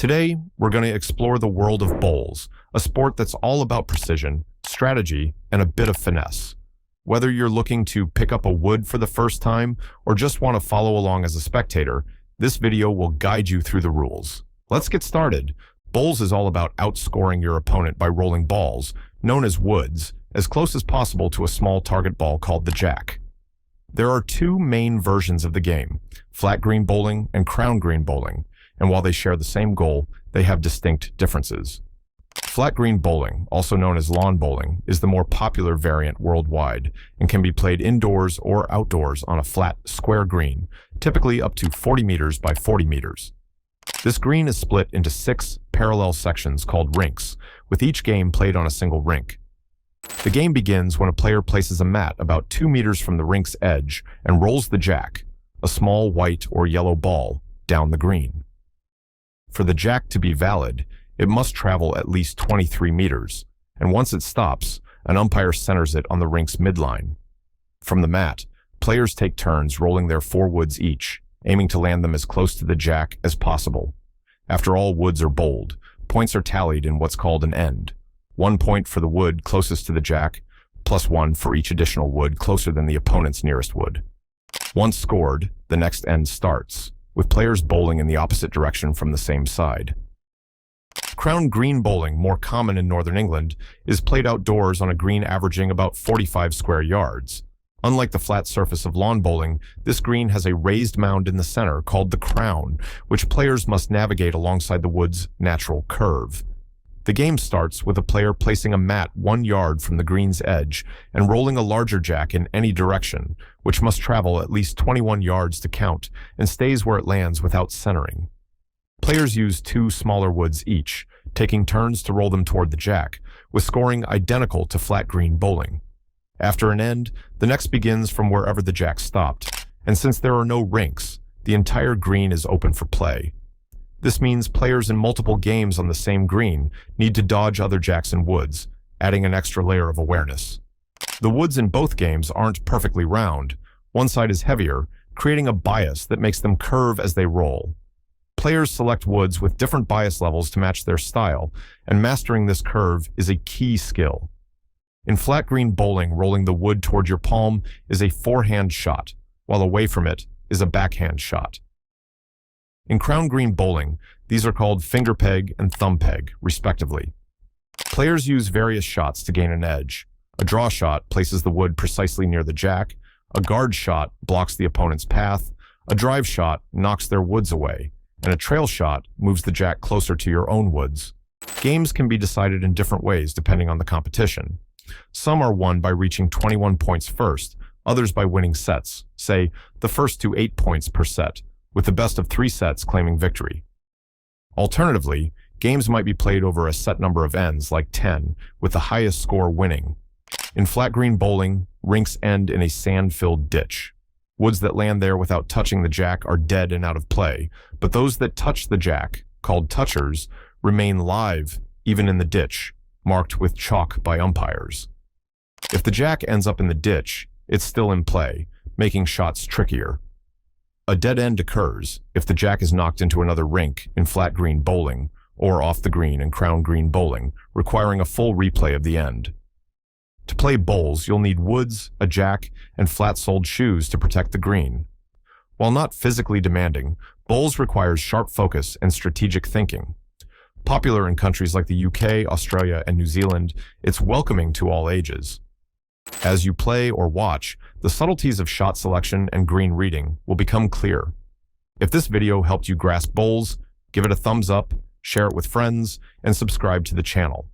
Today, we're going to explore the world of bowls, a sport that's all about precision, strategy, and a bit of finesse. Whether you're looking to pick up a wood for the first time or just want to follow along as a spectator, this video will guide you through the rules. Let's get started. Bowls is all about outscoring your opponent by rolling balls, known as woods, as close as possible to a small target ball called the jack. There are two main versions of the game, flat green bowling and crown green bowling, and while they share the same goal, they have distinct differences. Flat green bowling, also known as lawn bowling, is the more popular variant worldwide and can be played indoors or outdoors on a flat, square green, typically up to 40 meters by 40 meters. This green is split into 6 parallel sections called rinks, with each game played on a single rink. The game begins when a player places a mat about 2 meters from the rink's edge and rolls the jack, a small white or yellow ball, down the green. For the jack to be valid, it must travel at least 23 meters, and once it stops, an umpire centers it on the rink's midline. From the mat, players take turns rolling their 4 woods each, aiming to land them as close to the jack as possible. After all woods are bowled, points are tallied in what's called an end. 1 point for the wood closest to the jack, plus 1 for each additional wood closer than the opponent's nearest wood. Once scored, the next end starts, with players bowling in the opposite direction from the same side. Crown green bowling, more common in northern England, is played outdoors on a green averaging about 45 square yards. Unlike the flat surface of lawn bowling, this green has a raised mound in the center called the crown, which players must navigate alongside the wood's natural curve. The game starts with a player placing a mat 1 yard from the green's edge and rolling a larger jack in any direction, which must travel at least 21 yards to count and stays where it lands without centering. Players use 2 smaller woods each, taking turns to roll them toward the jack, with scoring identical to flat green bowling. After an end, the next begins from wherever the jack stopped, and since there are no rinks, the entire green is open for play. This means players in multiple games on the same green need to dodge other jacks and woods, adding an extra layer of awareness. The woods in both games aren't perfectly round. One side is heavier, creating a bias that makes them curve as they roll. Players select woods with different bias levels to match their style, and mastering this curve is a key skill. In flat green bowling, rolling the wood toward your palm is a forehand shot, while away from it is a backhand shot. In crown green bowling, these are called finger peg and thumb peg, respectively. Players use various shots to gain an edge. A draw shot places the wood precisely near the jack, a guard shot blocks the opponent's path, a drive shot knocks their woods away, and a trail shot moves the jack closer to your own woods. Games can be decided in different ways depending on the competition. Some are won by reaching 21 points first, others by winning sets, say the first to 8 points per set, with the best of 3 sets claiming victory. Alternatively, games might be played over a set number of ends, like 10, with the highest score winning. In flat green bowling, rinks end in a sand-filled ditch. Woods that land there without touching the jack are dead and out of play, but those that touch the jack, called touchers, remain live even in the ditch, marked with chalk by umpires. If the jack ends up in the ditch, it's still in play, making shots trickier. A dead end occurs if the jack is knocked into another rink in flat green bowling or off the green in crown green bowling, requiring a full replay of the end. To play bowls, you'll need woods, a jack, and flat-soled shoes to protect the green. While not physically demanding, bowls requires sharp focus and strategic thinking. Popular in countries like the UK, Australia, and New Zealand, it's welcoming to all ages. As you play or watch, the subtleties of shot selection and green reading will become clear. If this video helped you grasp bowls, give it a thumbs up, share it with friends, and subscribe to the channel.